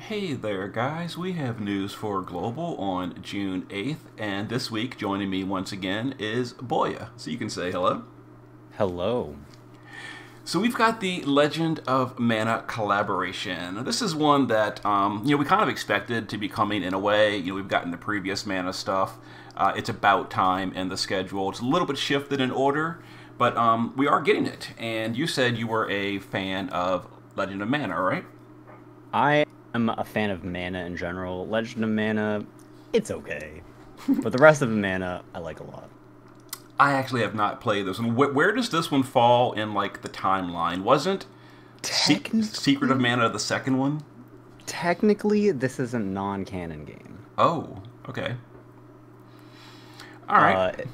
Hey there, guys. We have news for Global on June 8th, and this week joining me once again is Boya. So you can say hello. Hello. So we've got the Legend of Mana collaboration. This is one that we kind of expected to be coming in a way. We've gotten the previous Mana stuff. It's about time in the schedule. It's a little bit shifted in order, but we are getting it. And you said you were a fan of Legend of Mana, right? I am a fan of Mana in general. Legend of Mana, it's okay. But the rest of the Mana, I like a lot. I actually have not played this one. Where does this one fall in like the timeline? Wasn't Secret of Mana the second one? Technically, this is a non-canon game. Oh, okay. All right.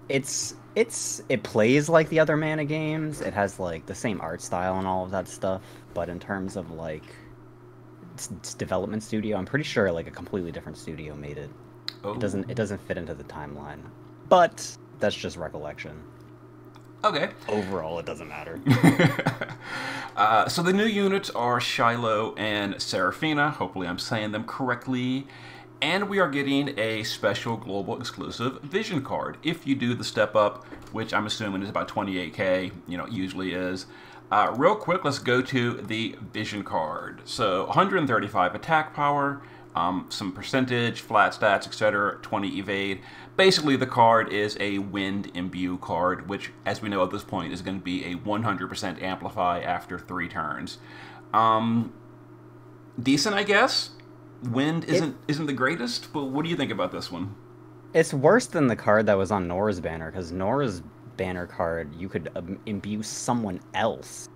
It plays like the other Mana games. It has like the same art style and all of that stuff. But in terms of like its development studio, I'm pretty sure like a completely different studio made it. Oh. It doesn't fit into the timeline. But that's just recollection. Okay. Overall, it doesn't matter. So the new units are Shiloh and Seraphina. Hopefully I'm saying them correctly. And we are getting a special global exclusive vision card. If you do the step up, which I'm assuming is about 28k, it usually is. Real quick, let's go to the vision card. So 135 attack power, some percentage, flat stats, etc., 20 evade. Basically, the card is a wind imbue card, which, as we know at this point, is going to be a 100% amplify after 3 turns. Decent, I guess. Wind isn't the greatest, but what do you think about this one? It's worse than the card that was on Nora's banner, because Nora's banner card, you could imbue someone else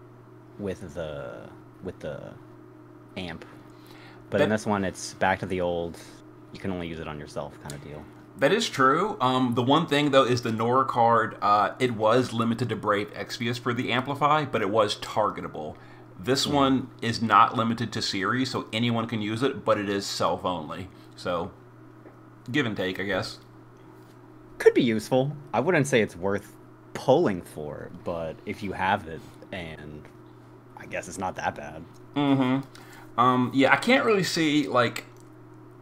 with the amp. But in this one, it's back to the old, you can only use it on yourself kind of deal. That is true. The one thing, though, is the Nora card, it was limited to Brave Exvius for the Amplify, but it was targetable. This one is not limited to series, so anyone can use it, but it is self-only. So, give and take, I guess. Could be useful. I wouldn't say it's worth pulling for, but if you have it, and I guess it's not that bad. Yeah, I can't really see, like,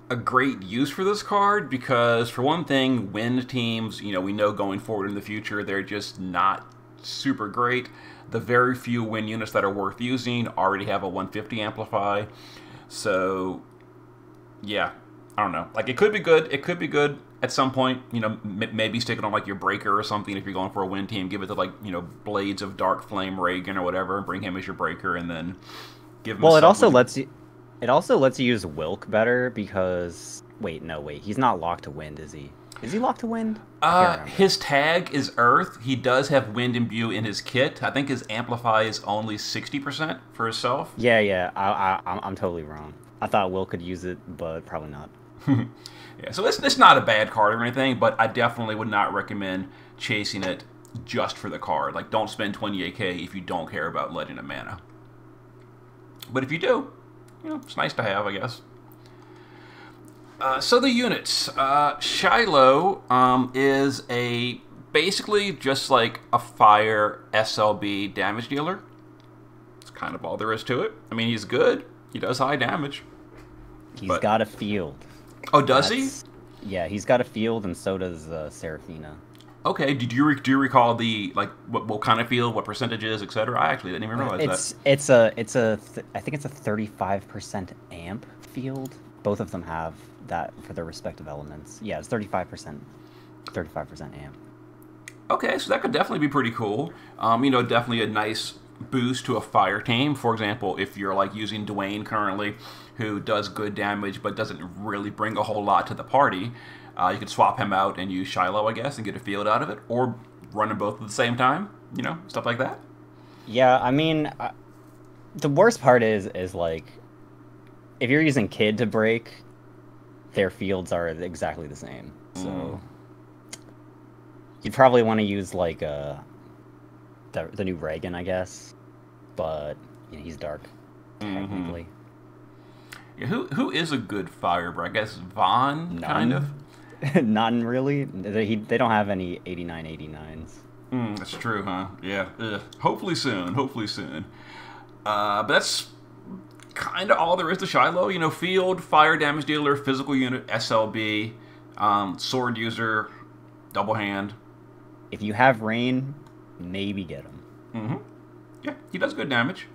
a great use for this card because, for one thing, wind teams, we know going forward in the future, they're just not super great. The very few wind units that are worth using already have a 150 amplify. So, yeah, I don't know. Like, it could be good. It could be good at some point. Maybe stick it on, like, your breaker or something if you're going for a wind team. Give it to, like, Blades of Dark Flame Reagan or whatever, and bring him as your breaker, and then give him. Well, it also lets you. It also lets you use Wilk better because... Wait, he's not locked to wind, is he? Is he locked to wind? His tag is Earth. He does have Wind Imbue in his kit. I think his Amplify is only 60% for himself. Yeah. I'm totally wrong. I thought Will could use it, but probably not. Yeah, so it's not a bad card or anything, but I definitely would not recommend chasing it just for the card. Like, don't spend 28k if you don't care about Legend of Mana. But if you do, it's nice to have, I guess. So the units. Shiloh is basically just like a fire SLB damage dealer. That's kind of all there is to it. I mean, he's good. He does high damage. He's got a field. Oh, does he? Yeah, he's got a field, and so does Seraphina. Okay. Do you recall the what kind of field, what percentages, etc.? I actually didn't even realize that. I think it's a 35% amp field. Both of them have that for their respective elements. Yeah, it's 35% amp. Okay, so that could definitely be pretty cool. Definitely a nice boost to a fire team. For example, if you're like using Dwayne currently, who does good damage but doesn't really bring a whole lot to the party, you could swap him out and use Shiloh, I guess, and get a field out of it, or run them both at the same time. Stuff like that. Yeah, I mean, the worst part is like, if you're using Kid to break, their fields are exactly the same. So you'd probably want to use like the new Reagan, I guess, but he's dark technically. Yeah, who is a good fire? I guess Vaughn, kind of. None really. They don't have any 8989s. That's true, huh? Yeah. Hopefully soon. But that's kind of all there is to Shiloh. You know, field, fire damage dealer, physical unit, SLB, sword user, double hand. If you have rain, maybe get him. Mm-hmm. Yeah, he does good damage.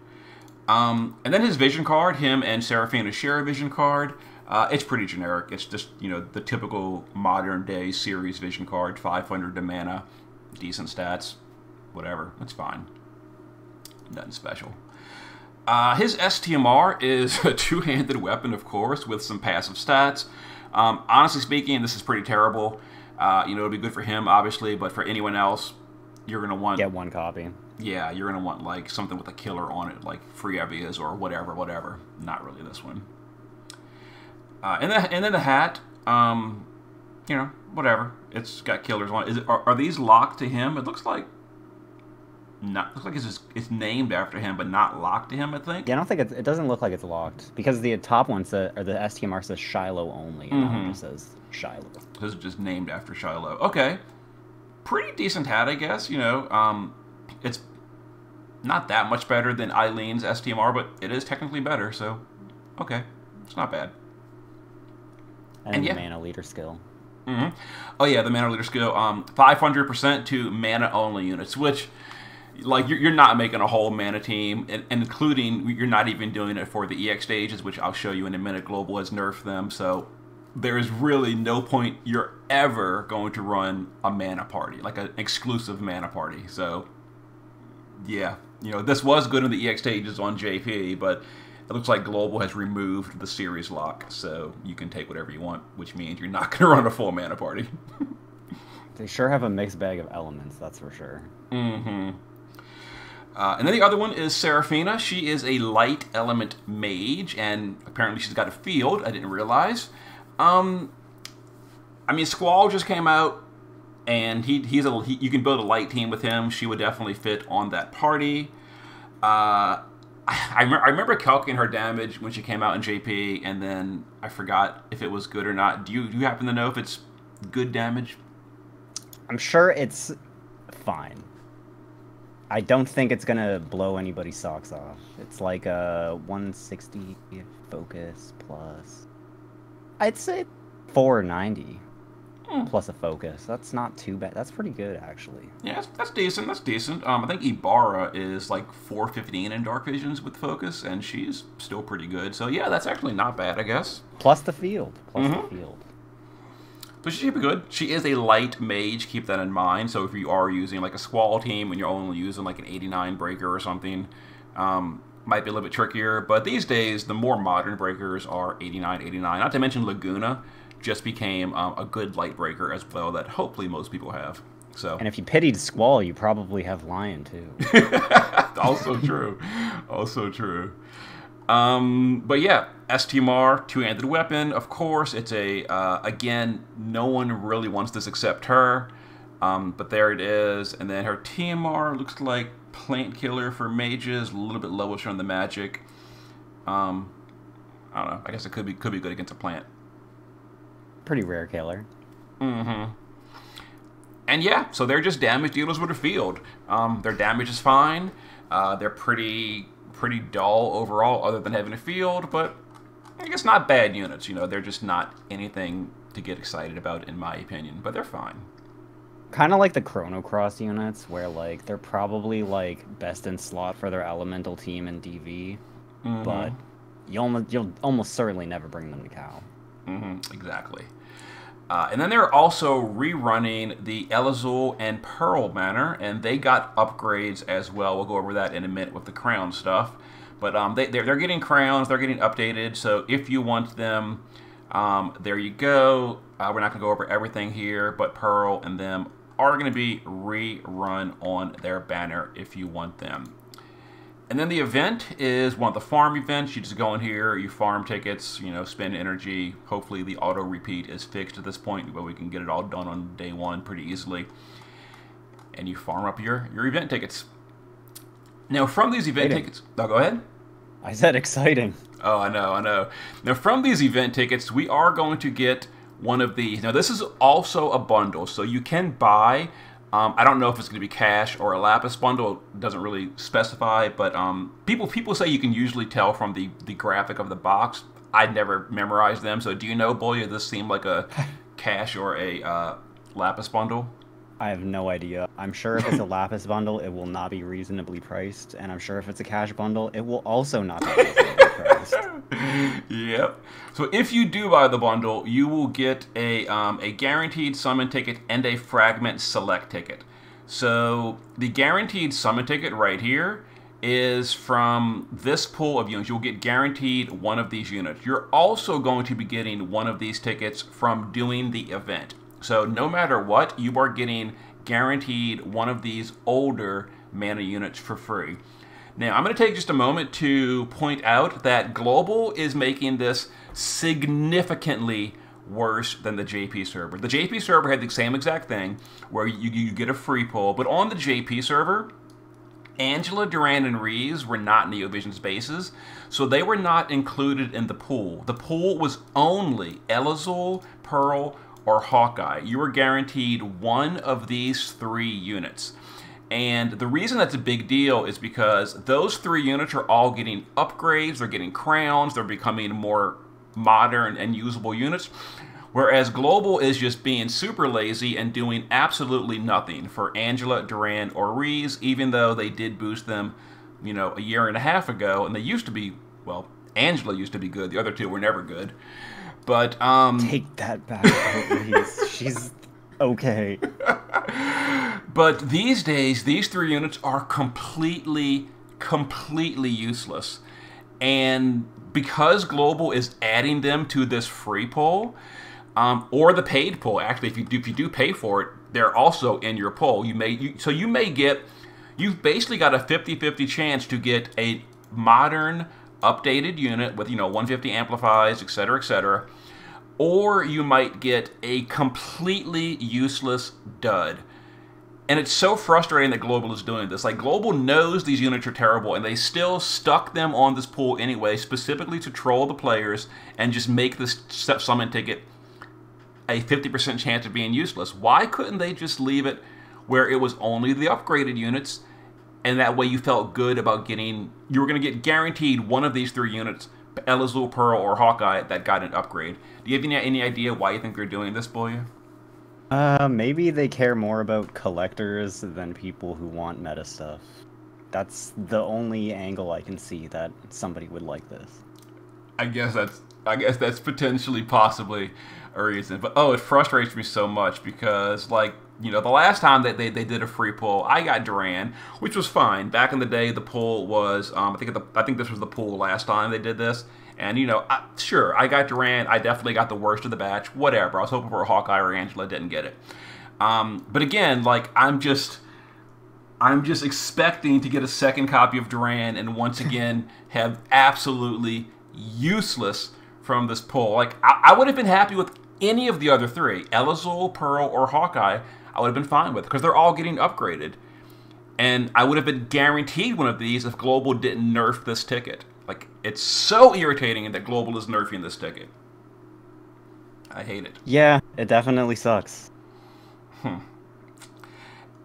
And then his vision card, him and Seraphina share a vision card. It's pretty generic. It's just, you know, the typical modern day series vision card. 500 to mana, decent stats, whatever. It's fine. Nothing special. His STMR is a two-handed weapon, of course, with some passive stats. Honestly speaking, this is pretty terrible. You know, it'll be good for him, obviously, but for anyone else, you're going to want... Get one copy. Yeah, you're going to want, like, something with a killer on it, like Free Evias or whatever. Not really this one. And then the hat, you know, whatever. It's got killers on it. Are these locked to him? It looks like... Looks like it's named after him, but not locked to him, I think. Yeah, I don't think it doesn't look like it's locked because the top one says, or the STMR says Shiloh only, and that one just says Shiloh. This is just named after Shiloh. Okay, pretty decent hat, I guess. You know, it's not that much better than Eileen's STMR, but it is technically better. So, okay, it's not bad. And the mana leader skill. Mm-hmm. Oh yeah, the mana leader skill. 500% to mana only units, which. Like, you're not making a whole mana team, including you're not even doing it for the EX stages, which I'll show you in a minute. Global has nerfed them, so there is really no point you're ever going to run a mana party, like an exclusive mana party. So, yeah, you know, this was good in the EX stages on JP, but it looks like Global has removed the series lock, so you can take whatever you want, which means you're not going to run a full mana party. They sure have a mixed bag of elements, that's for sure. Mm-hmm. And then the other one is Seraphina. She is a light element mage, and apparently she's got a field. I didn't realize. I mean, Squall just came out, and you can build a light team with him. She would definitely fit on that party. I remember calculating her damage when she came out in JP, and then I forgot if it was good or not. Do you happen to know if it's good damage? I'm sure it's fine. I don't think it's gonna blow anybody's socks off. It's like a 160 focus plus. I'd say 490 plus a focus. That's not too bad. That's pretty good, actually. Yeah, that's decent. That's decent. I think Ibarra is like 415 in Dark Visions with focus, and she's still pretty good. So yeah, that's actually not bad, I guess. Plus the field. The field. So she should be good. She is a light mage, keep that in mind. So if you are using like a Squall team and you're only using like an 89 breaker or something, might be a little bit trickier. But these days, the more modern breakers are 89, 89. Not to mention Laguna just became a good light breaker as well that hopefully most people have. So. And if you pitied Squall, you probably have Lion too. Also true. Also true. But yeah, STMR, two-handed weapon, of course. It's again, no one really wants this except her. But there it is. And then her TMR looks like Plant Killer for mages, a little bit lowish on the magic. I don't know. I guess it could be good against a plant. Pretty rare killer. Mm-hmm. And yeah, so they're just damage dealers with a field. Their damage is fine. They're pretty dull overall, other than having a field, but I guess not bad units. You know, they're just not anything to get excited about, in my opinion. But they're fine. Kind of like the Chrono Cross units, where like they're probably like best in slot for their elemental team in DV, but you'll almost certainly never bring them to Cow. Exactly. And then they're also rerunning the Elazul and Pearl banner, and they got upgrades as well. We'll go over that in a minute with the crown stuff. But they're getting crowns, they're getting updated, so if you want them, there you go. We're not going to go over everything here, but Pearl and them are going to be rerun on their banner if you want them. And then the event is one of the farm events. You just go in here, you farm tickets, you know, spend energy. Hopefully the auto repeat is fixed at this point, but we can get it all done on day one pretty easily. And you farm up your event tickets. Now from these event tickets... Oh, go ahead. I said exciting. Oh, I know. Now from these event tickets, we are going to get one of these. Now this is also a bundle, so you can buy I don't know if it's going to be cash or a lapis bundle. It doesn't really specify, but people say you can usually tell from the graphic of the box. I'd never memorized them, so do you know, Boya, this seemed like a cash or a lapis bundle? I have no idea. I'm sure if it's a lapis bundle, it will not be reasonably priced, and I'm sure if it's a cash bundle, it will also not be reasonably priced. Yep. So if you do buy the bundle, you will get a guaranteed summon ticket and a fragment select ticket. So the guaranteed summon ticket right here is from this pool of units. You'll get guaranteed one of these units. You're also going to be getting one of these tickets from doing the event. So no matter what, you are getting guaranteed one of these older mana units for free. Now, I'm going to take just a moment to point out that Global is making this significantly worse than the JP server. The JP server had the same exact thing, where you get a free pull, but on the JP server, Angela, Duran, and Reeves were not Neovision's bases, so they were not included in the pool. The pool was only Elazul, Pearl, or Hawkeye. You were guaranteed one of these 3 units. And the reason that's a big deal is because those 3 units are all getting upgrades, they're getting crowns, they're becoming more modern and usable units. Whereas Global is just being super lazy and doing absolutely nothing for Angela, Duran, or Reeves, even though they did boost them, you know, a year and a half ago, and they used to be, well, Angela used to be good, the other 2 were never good. But, Take that back, please. She's okay. But these days, these 3 units are completely useless. And because Global is adding them to this free pull, or the paid pull, actually, if you do pay for it, they're also in your pull. You've basically got a 50-50 chance to get a modern, updated unit with, 150 amplifies, etc., or you might get a completely useless dud. And it's so frustrating that Global is doing this. Like, Global knows these units are terrible, and they still stuck them on this pool anyway, specifically to troll the players and just make this summon ticket a 50% chance of being useless. Why couldn't they just leave it where it was only the upgraded units, and that way you felt good about you were going to get guaranteed one of these 3 units, Elazul, Pearl, or Hawkeye, that got an upgrade. Do you have any idea why you think they're doing this, Boya? Maybe they care more about collectors than people who want meta stuff. That's the only angle I can see that somebody would like this. I guess that's potentially possibly a reason. But it frustrates me so much because, like, the last time that they did a free pull, I got Duran, which was fine. Back in the day, the pull was I think this was the pull last time they did this. And, sure, I got Duran. I definitely got the worst of the batch. Whatever. I was hoping for a Hawkeye or Angela. Didn't get it. But again, like, I'm just expecting to get a second copy of Duran and once again have absolutely useless from this pull. Like, I would have been happy with any of the other 3, Elazul, Pearl, or Hawkeye. I would have been fine with, because they're all getting upgraded. And I would have been guaranteed one of these if Global didn't nerf this ticket. Like, it's so irritating that Global is nerfing this ticket. I hate it. Yeah, it definitely sucks.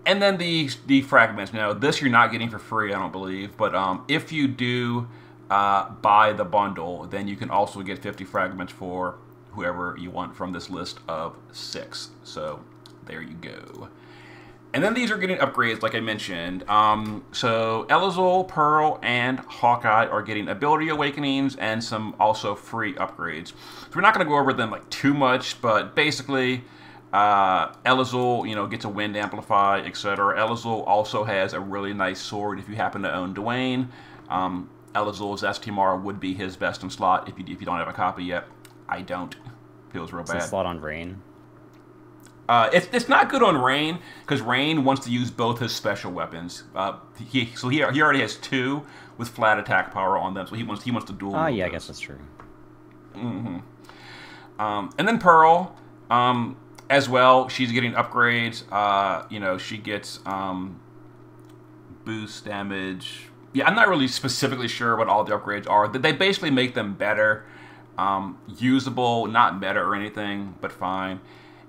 And then the fragments. Now, this you're not getting for free, I don't believe. But if you do buy the bundle, then you can also get 50 fragments for whoever you want from this list of 6. So there you go. And then these are getting upgrades, like I mentioned. So Elazul, Pearl, and Hawkeye are getting ability awakenings and some also free upgrades. So we're not going to go over them like too much, but basically, Elazul, gets a wind amplify, etc. Elazul also has a really nice sword if you happen to own Dwayne. Elazul's STMR would be his best in slot if you don't have a copy yet. I don't. Feels real bad. It's a slot on Rain. It's not good on Rain, because Rain wants to use both his special weapons. He already has 2 with flat attack power on them, so he wants to dual. Oh yeah, I guess that's true. Mm-hmm. And then Pearl, as well, she's getting upgrades. She gets boost damage. Yeah, I'm not really specifically sure what all the upgrades are. They basically make them better, usable, not meta or anything, but fine.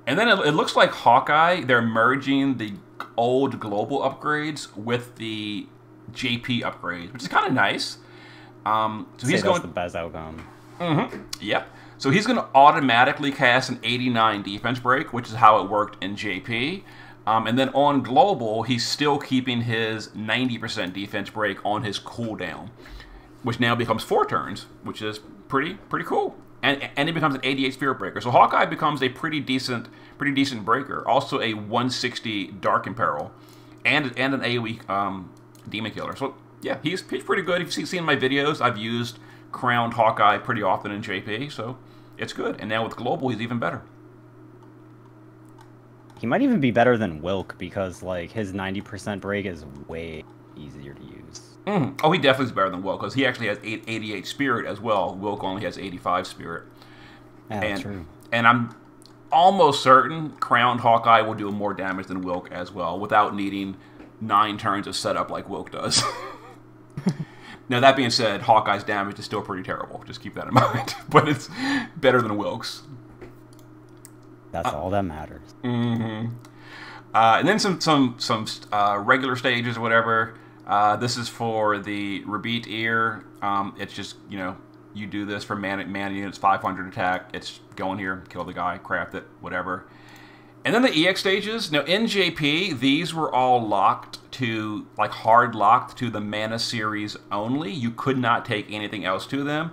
And then it looks like Hawkeye, they're merging the old global upgrades with the JP upgrades, which is kind of nice. So he's going the best outcome. Yep. So he's going to automatically cast an 89 defense break, which is how it worked in JP. And then on global, he's still keeping his 90% defense break on his cooldown, which now becomes 4 turns, which is pretty cool. And it becomes an 88 spirit breaker. So Hawkeye becomes a pretty decent breaker. Also a 160 Dark Imperil, and an AoE demon killer. So yeah, he's pretty good. If you've seen my videos, I've used Crowned Hawkeye pretty often in JP, so it's good. And now with global, he's even better. He might even be better than Wilk because like his 90% break is way easier to use. Oh, he definitely is better than Wilk because he actually has 88 spirit as well. Wilk only has 85 spirit. Yeah, that's true. And I'm almost certain Crowned Hawkeye will do more damage than Wilk as well without needing 9 turns of setup like Wilk does. Now, that being said, Hawkeye's damage is still pretty terrible. Just keep that in mind. But it's better than Wilk's. That's all that matters. And then some regular stages or whatever. This is for the Rebeat Ear. It's just, you do this for mana units, 500 attack. It's go in here, kill the guy, craft it, whatever. And then the EX stages. Now, in JP, these were all locked to, like, hard locked to the mana series only. You could not take anything else to them.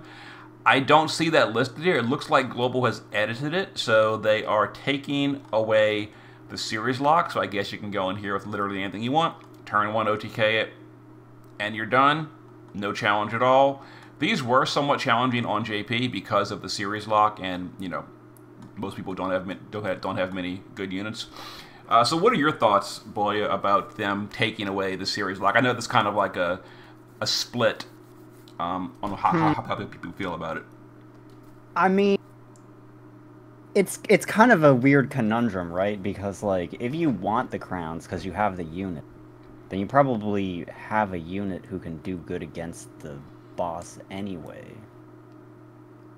I don't see that listed here. It looks like Global has edited it, so they are taking away the series lock. So I guess you can go in here with literally anything you want. Turn 1 OTK it, and you're done. No challenge at all. These were somewhat challenging on JP because of the series lock, and, most people don't have many good units. So what are your thoughts, Boya, about them taking away the series lock? I know that's kind of like a split on how people feel about it. I mean, it's kind of a weird conundrum, right? Because like, if you want the crowns because you have the unit, then you probably have a unit who can do good against the boss anyway.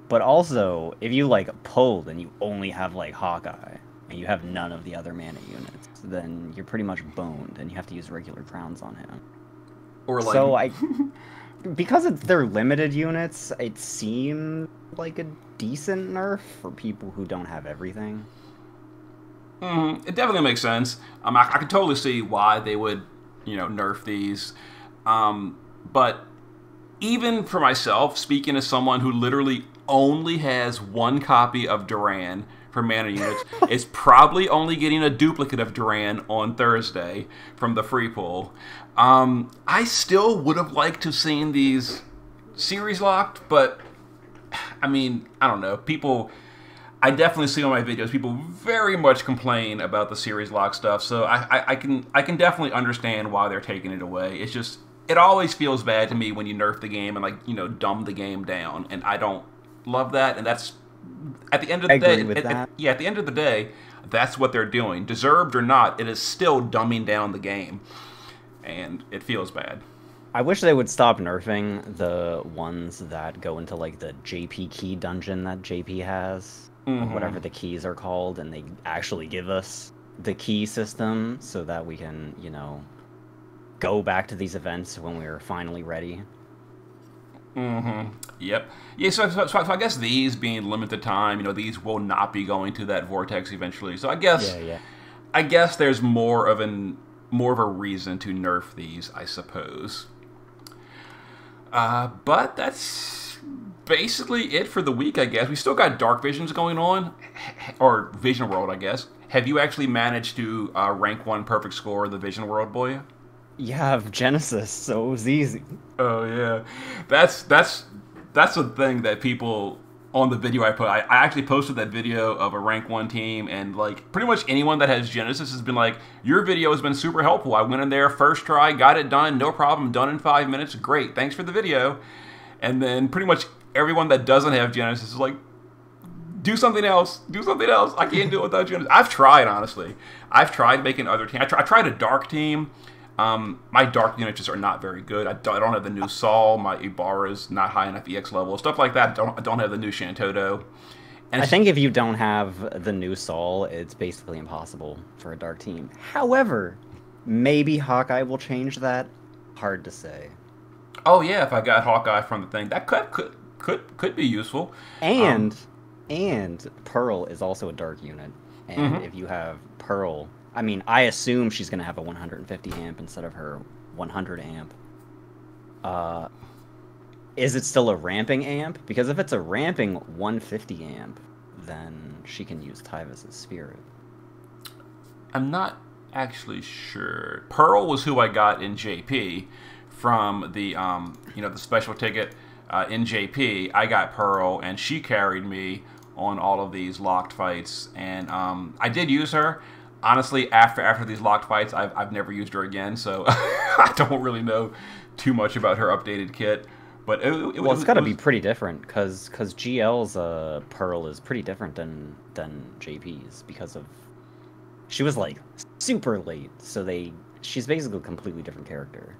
But also, if you like pulled and you only have like Hawkeye and you have none of the other mana units, then you're pretty much boned and you have to use regular crowns on him. Or like, because they're limited units, it seems like a decent nerf for people who don't have everything. It definitely makes sense. I can totally see why they would, nerf these. But even for myself, speaking as someone who literally only has 1 copy of Duran for mana units, is probably only getting a duplicate of Duran on Thursday from the free pool. I still would have liked to have seen these series locked, but I mean, I don't know. I definitely see on my videos, people very much complain about the series lock stuff, so I can definitely understand why they're taking it away. It's just, it always feels bad to me when you nerf the game and like, dumb the game down, and I don't love that, and that's, at the end of the day, at the end of the day, that's what they're doing. Deserved or not, it is still dumbing down the game, and it feels bad. I wish they would stop nerfing the ones that go into like the JP key dungeon that JP has, or whatever the keys are called, and they actually give us the key system so that we can, go back to these events when we're finally ready. Yep. Yeah, so I guess these being limited time, these will not be going to that vortex eventually. So I guess I guess there's more of a reason to nerf these, I suppose. But that's basically it for the week, I guess. We still got Dark Visions going on, or Vision World, I guess. Have you actually managed to rank 1 perfect score of the Vision World, Boya? Yeah, of Genesis, so it was easy. Oh yeah, that's the thing that people on the video I put. I actually posted that video of a rank 1 team, and like pretty much anyone that has Genesis has been like, your video has been super helpful. I went in there first try, got it done, no problem, done in 5 minutes. Great, thanks for the video. And then pretty much everyone that doesn't have Genesis is like, do something else. Do something else. I can't do it without Genesis. I've tried, honestly. I've tried making other teams. I tried a dark team. My dark units just are not very good. I don't have the new Saul. My Ibarra's not high enough EX level. Stuff like that. I don't have the new Shantoto. And I think if you don't have the new Saul, it's basically impossible for a dark team. However, Maybe Hawkeye will change that. Hard to say. Oh yeah, if I got Hawkeye from the thing, that could be useful. And Pearl is also a dark unit. And Mhm. if you have Pearl, I mean, I assume she's going to have a 150 amp instead of her 100 amp. Is it still a ramping amp? Because if it's a ramping 150 amp, then she can use Tyvus' Spirit. I'm not actually sure. Pearl was who I got in JP from the the special ticket in JP. I got Pearl, and she carried me on all of these locked fights, and I did use her. Honestly, after these locked fights, I've never used her again, so I don't really know too much about her updated kit. But It's got to be pretty different because GL's Pearl is pretty different than JP's because of she was like super late, so she's basically a completely different character,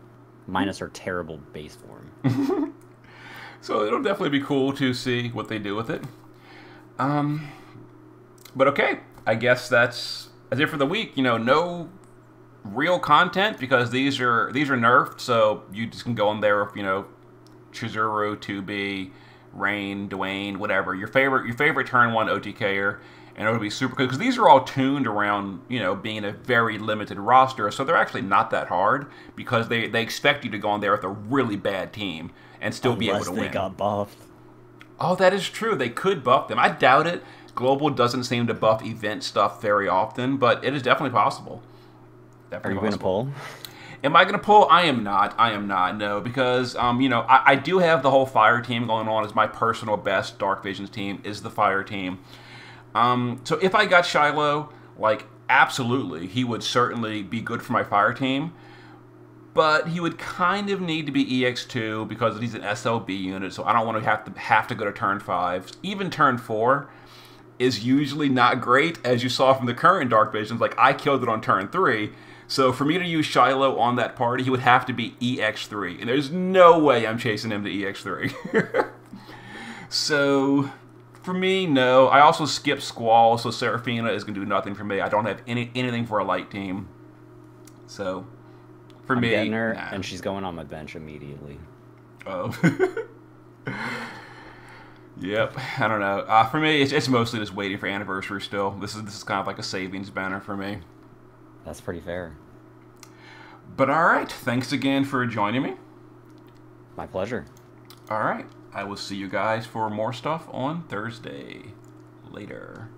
minus her terrible base form. So it'll definitely be cool to see what they do with it. But okay, I guess that's it for the week. No real content because these are nerfed, so you just can go in there with Chizuru, 2B, Rain, Dwayne, whatever your favorite turn 1 OTKer, and it'll be super good because these are all tuned around being a very limited roster, so they're actually not that hard because they expect you to go in there with a really bad team and still be able to win. Unless they got buffed. Oh, that is true. They could buff them. I doubt it. Global doesn't seem to buff event stuff very often, but it is definitely possible. Are you going to pull? Am I going to pull? I am not. No, because I do have the whole fire team going on as my personal best Dark Visions team is the fire team. So if I got Shiloh, absolutely, he would certainly be good for my fire team. But he would kind of need to be EX2 because he's an SLB unit, so I don't want to have to go to turn 5. Even turn 4 is usually not great, as you saw from the current Dark Visions. I killed it on turn 3. So for me to use Shiloh on that party, he would have to be EX3. And there's no way I'm chasing him to EX3. So for me, no. I also skipped Squall, so Seraphina is going to do nothing for me. I don't have anything for a light team. So for me, getting her, nah. and she's going on my bench immediately. Oh. Yep. I don't know. For me, it's mostly just waiting for Anniversary still. This is kind of like a savings banner for me. That's pretty fair. But all right. Thanks again for joining me. My pleasure. All right. I will see you guys for more stuff on Thursday. Later.